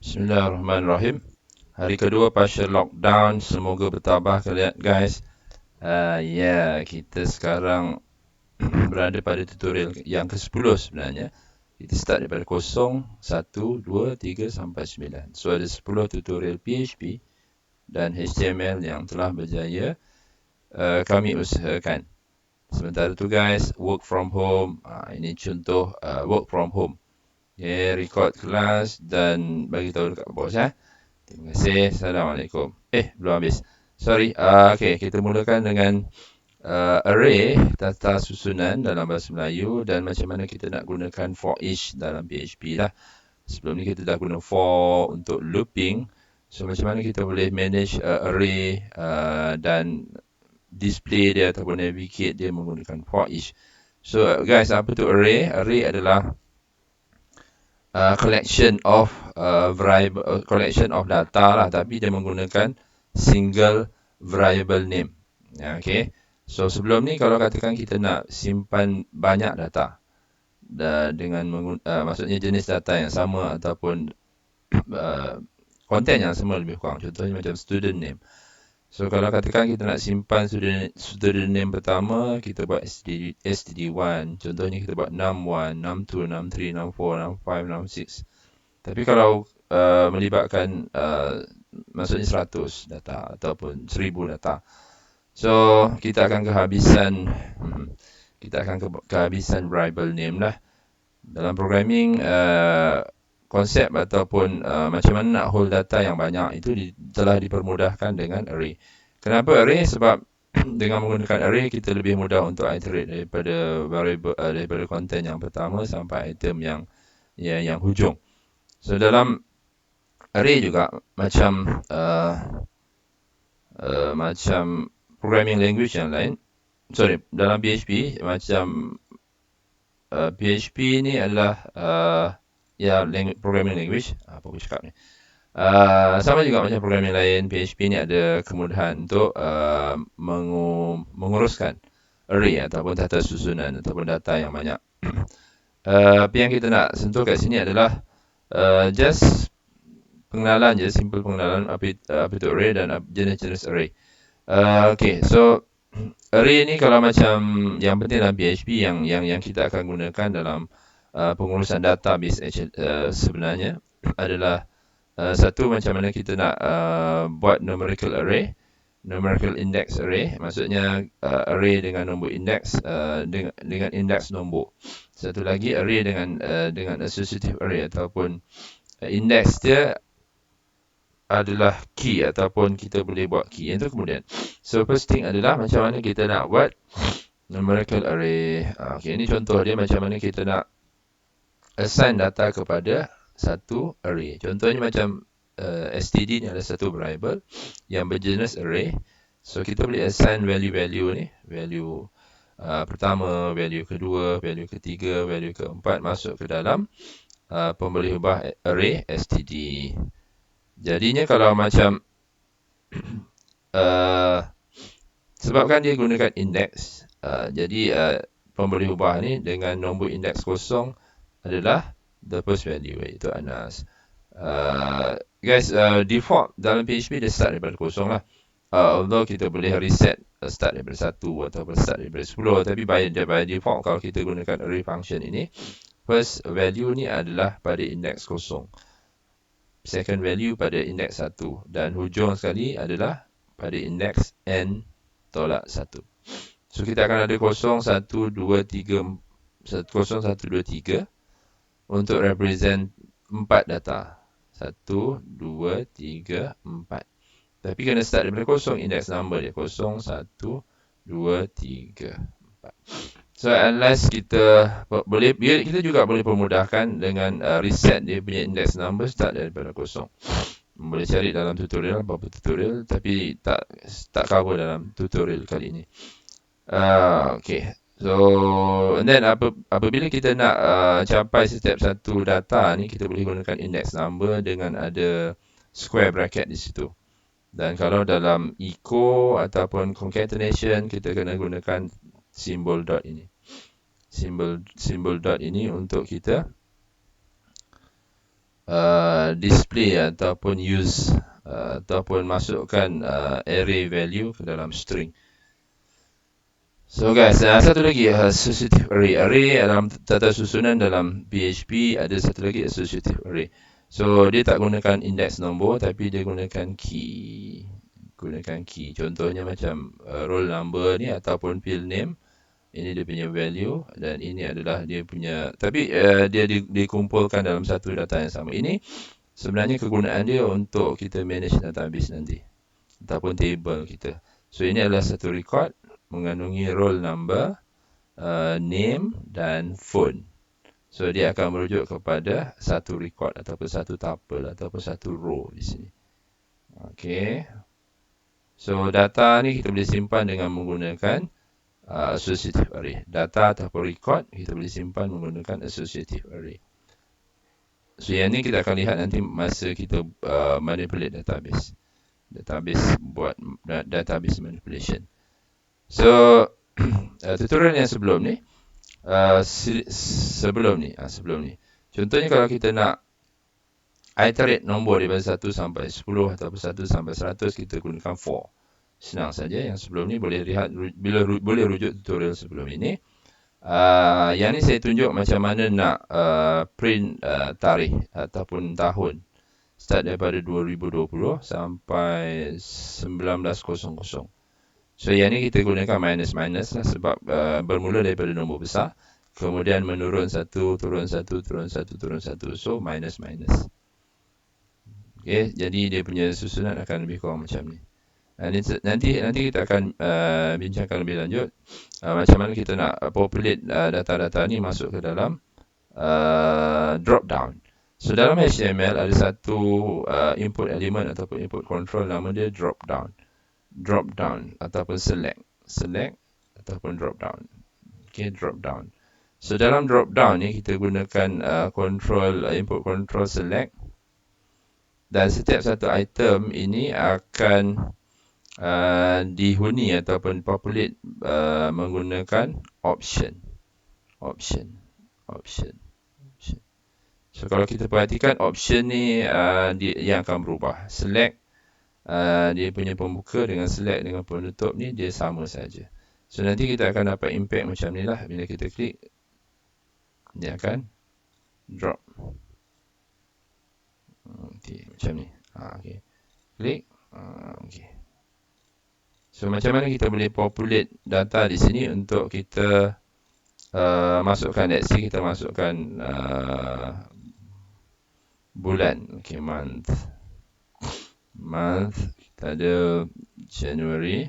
Bismillahirrahmanirrahim. Hari kedua pasca lockdown, semoga bertabah kalian guys. Kita sekarang berada pada tutorial yang ke-10 sebenarnya. Kita start daripada 0, 1, 2, 3 sampai 9. So ada 10 tutorial PHP dan HTML yang telah berjaya kami usahakan. Sementara tu guys, work from home. Ini contoh work from home. Record kelas dan bagi tahu dekat bos Terima kasih. Assalamualaikum. Belum habis. Sorry. Kita mulakan dengan array, tata susunan dalam bahasa Melayu dan macam mana kita nak gunakan for each dalam PHP lah. Sebelum ni kita dah guna for untuk looping. So macam mana kita boleh manage array dan display dia ataupun navigate dia menggunakan for each. So guys, apa tu array? Array adalah collection of variable, collection of data lah, tapi dia menggunakan single variable name. Okay. So sebelum ni kalau katakan kita nak simpan banyak data dengan maksudnya jenis data yang sama ataupun konten yang sama lebih kurang. Contohnya macam student name. So kalau katakan kita nak simpan student name pertama, kita buat std1. Contohnya kita buat num1, num2, num3, num4, num5, num6. Tapi kalau melibatkan maksudnya 100 data ataupun 1000 data. So kita akan kehabisan variable name lah. Dalam programming konsep ataupun macam mana nak hold data yang banyak itu telah dipermudahkan dengan array. Kenapa array? Sebab dengan menggunakan array kita lebih mudah untuk iterate daripada variable daripada konten yang pertama sampai item yang hujung. So dalam array juga macam macam programming language yang lain. Dalam PHP macam PHP ni adalah programming language. Apa aku cakap ni? Sama juga macam programming lain, PHP ni ada kemudahan untuk menguruskan array ataupun tata susunan ataupun data yang banyak. Apa yang kita nak sentuh kat sini adalah just pengenalan je, simple pengenalan apa itu array dan jenis-jenis array. So array ni kalau macam yang penting dalam PHP yang kita akan gunakan dalam pengurusan database sebenarnya adalah satu, macam mana kita nak buat numerical array, numerical index array, maksudnya array dengan nombor index dengan index nombor. Satu lagi array dengan associative array ataupun index dia adalah key ataupun kita boleh buat key. Itu kemudian. So first thing adalah macam mana kita nak buat numerical array. Ini contoh dia macam mana kita nak assign data kepada satu array. Contohnya macam std ni adalah satu variable yang berjenis array. So kita boleh assign value-value ni, value pertama, value kedua, value ketiga, value keempat masuk ke dalam pemboleh ubah array std. Jadinya kalau macam sebabkan dia gunakan index, jadi pemboleh ubah ni dengan nombor index 0 adalah the first value, iaitu Anas. Guys, default dalam PHP dia start daripada 0 lah. Although kita boleh reset start daripada 1 ataupun start daripada 10, tapi by default kalau kita gunakan array function ini, first value ni adalah pada index 0, second value pada index 1 dan hujung sekali adalah pada index n tolak 1. So kita akan ada 0, 1, 2, 3 0, 1, 2, 3 untuk represent 4 data. 1, 2, 3, 4. Tapi kena start daripada 0, index number dia 0, 1, 2, 3, 4. So unless kita boleh, kita juga boleh permudahkan dengan reset dia punya index number start daripada 0. Boleh cari dalam tutorial, beberapa tutorial, tapi tak cover dalam tutorial kali ini. So, and then apabila kita nak capai setiap satu data ni, kita boleh gunakan index number dengan ada square bracket di situ. Dan kalau dalam echo ataupun concatenation, kita kena gunakan simbol dot ini. Simbol dot ini untuk kita display ataupun use ataupun masukkan array value ke dalam string. So guys, satu lagi associative array. Array dalam tata susunan dalam PHP ada satu lagi associative array. So dia tak gunakan index nombor tapi dia gunakan key. Contohnya macam roll number ni ataupun field name. Ini dia punya value dan ini adalah dia punya, tapi dia dikumpulkan dalam satu data yang sama. Ini sebenarnya kegunaan dia untuk kita manage database nanti ataupun table kita. So ini adalah satu record mengandungi roll number, name dan phone. So dia akan merujuk kepada satu record ataupun satu tuple ataupun satu row di sini. Okey. So data ni kita boleh simpan dengan menggunakan associative array. Data ataupun record kita boleh simpan menggunakan associative array. So yang ni kita akan lihat nanti masa kita manipulate database. Buat database manipulation. So tutorial yang sebelum ni, sebelum ni. Contohnya kalau kita nak iterate nombor daripada 1 sampai 10 ataupun 1 sampai 100, kita gunakan for. Senang saja. Yang sebelum ni boleh lihat, boleh rujuk tutorial sebelum ini. Yang ni saya tunjuk macam mana nak print tarikh ataupun tahun. Start daripada 2020 sampai 1900. So yang ni kita gunakan minus lah sebab bermula daripada nombor besar, kemudian menurun 1, turun 1, turun 1, turun 1. So minus. Okay, jadi dia punya susunan akan lebih kurang macam ni. Nanti kita akan bincangkan lebih lanjut macam mana kita nak populate data-data ni masuk ke dalam drop down. So dalam HTML ada satu input element ataupun input control, nama dia drop down ataupun select ataupun drop down. Okay, drop down. So dalam drop down ni kita gunakan input control select, dan setiap satu item ini akan dihuni ataupun populate menggunakan option. So kalau kita perhatikan option ni yang akan berubah. Select dia punya pembuka dengan select dengan penutup ni dia sama saja. So nanti kita akan dapat impact macam ni lah. Bila kita klik, dia akan drop. Okay, macam ni. Okay. Klik. Okay. So macam mana kita boleh populate data di sini untuk kita masukkan, let's say kita masukkan bulan. Okay, month. Kita ada January.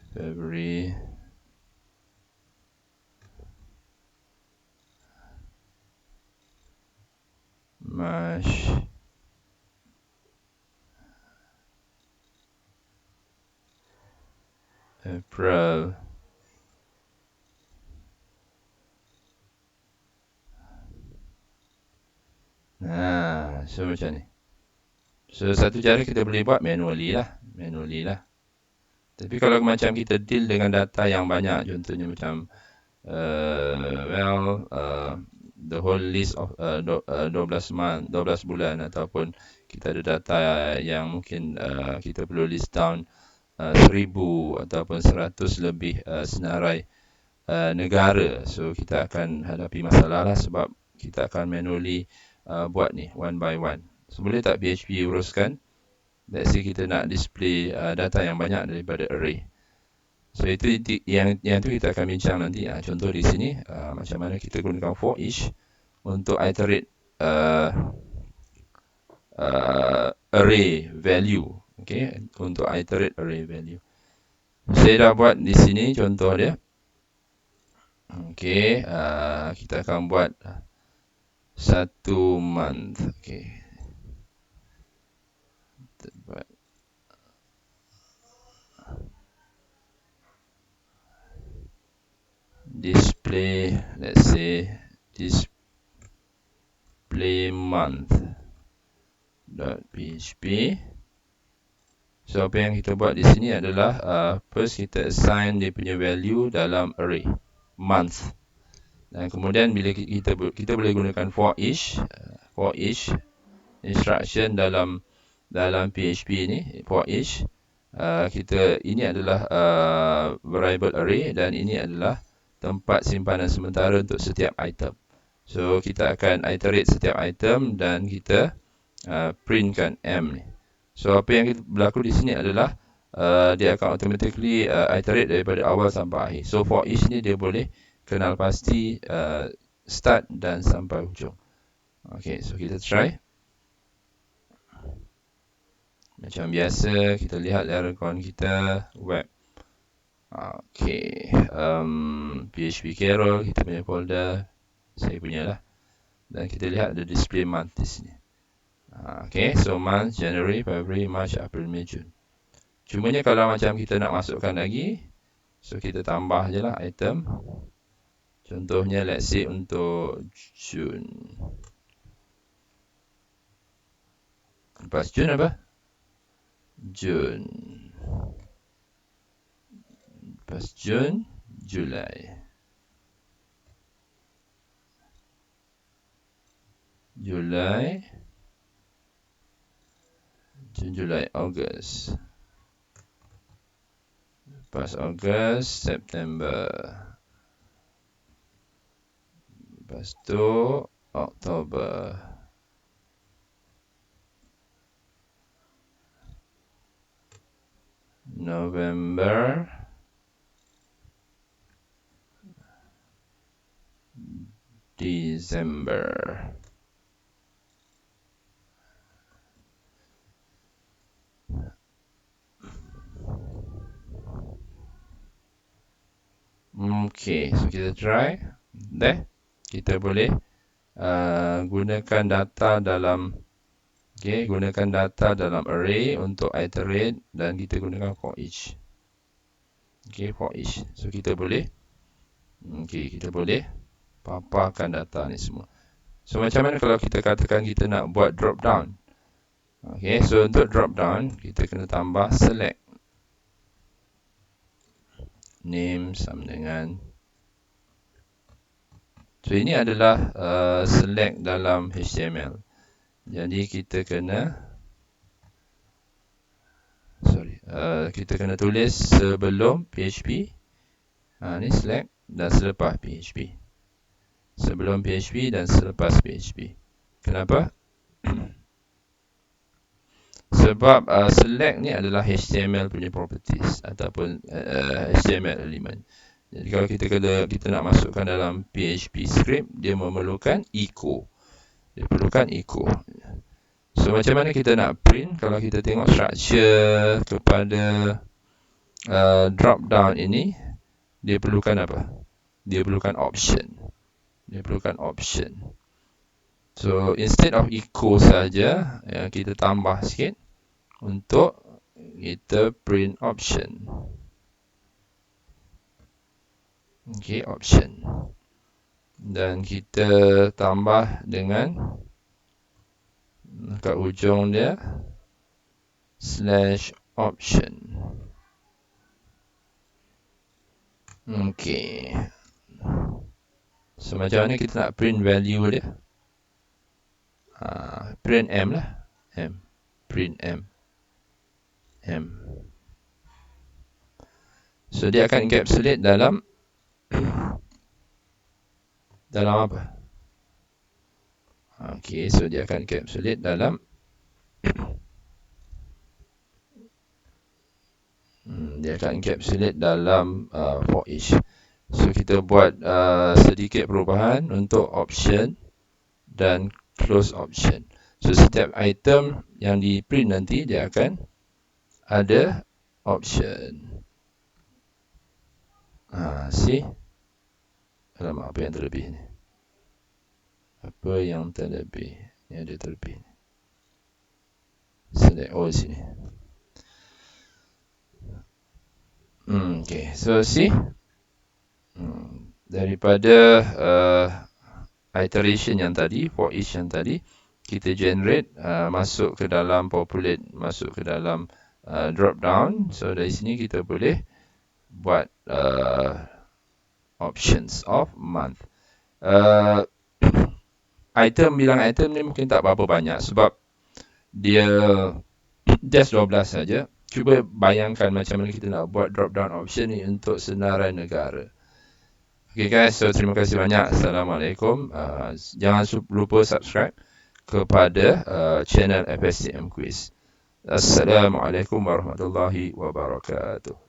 February, March, April, so macam ni. So satu cara kita boleh buat manually lah. Tapi kalau macam kita deal dengan data yang banyak, contohnya macam the whole list of 12 bulan, ataupun kita ada data yang mungkin kita perlu list down 1000 ataupun 100 lebih senarai negara. So kita akan hadapi masalah lah sebab kita akan manually buat ni one by one. So boleh tak PHP uruskan? Let's say kita nak display data yang banyak daripada array. So itu yang tu kita akan bincang nanti. Contoh di sini macam mana kita gunakan for each untuk iterate array value. Okay, untuk iterate array value. Saya dah buat di sini contoh dia. Okay, kita akan buat 1 month. Okay, kita buat display, let's say display month.php. So apa yang kita buat di sini adalah first kita assign dia punya value dalam array month. Dan kemudian bila kita boleh gunakan for each instruction dalam PHP ni, for each ini adalah variable array dan ini adalah tempat simpanan sementara untuk setiap item. So kita akan iterate setiap item dan kita printkan M ni. So apa yang berlaku di sini adalah dia akan automatically iterate daripada awal sampai akhir. So for each ni dia boleh kenal pasti start dan sampai hujung. Okay, so kita try. Macam biasa, kita lihat account kita web. Okay, PHP Carol, kita punya folder, saya punya lah. Dan kita lihat ada display month di sini. Okay, so month, January, February, March, April, May, June. Cumanya kalau macam kita nak masukkan lagi, so kita tambah je lah item. Contohnya, let's say untuk June. Lepas June apa? June. Lepas June, Julai. Julai, June, Julai, August. Lepas August, September. Lepas tu, Oktober. November. December. Okay, so kita try. Dah, kita boleh gunakan data dalam gunakan data dalam array untuk iterate dan kita gunakan for each. For each. So kita boleh kita boleh paparkan data ni semua. So macam mana kalau kita katakan kita nak buat drop down? So untuk drop down kita kena tambah select. Name sama dengan. So ini adalah select dalam HTML. Jadi kita kena kita kena tulis sebelum PHP. Ni select dan selepas PHP. Sebelum PHP dan selepas PHP. Kenapa? Sebab select ni adalah HTML punya properties ataupun HTML element. Jadi kalau kita nak masukkan dalam PHP script, dia memerlukan echo. Dia perlukan echo. So macam mana kita nak print? Kalau kita tengok structure kepada drop down ini, dia perlukan apa? Dia perlukan option. So instead of echo saja, kita tambah sikit untuk kita print option. Option. Dan kita tambah dengan kat ujung dia /option. So macam mana kita nak print value dia? Print M lah. Print M. So dia akan encapsulate dalam apa? So dia akan encapsulate dalam for each. So kita buat sedikit perubahan untuk option dan close option. So setiap item yang di print nanti dia akan ada option. See? Alamak, apa yang terlebih ni? Ni ada terlebih. Select all sini. So see? Daripada iteration yang tadi, for each yang tadi, kita generate, masuk ke dalam populate, masuk ke dalam drop down. So dari sini kita boleh buat options of month. Bilang item ni mungkin tak berapa banyak sebab dia just 12 saja. Cuba bayangkan macam mana kita nak buat drop down option ni untuk senarai negara. Okay guys, so terima kasih banyak. Assalamualaikum. Jangan lupa subscribe kepada channel FSCM Quiz. Assalamualaikum warahmatullahi wabarakatuh.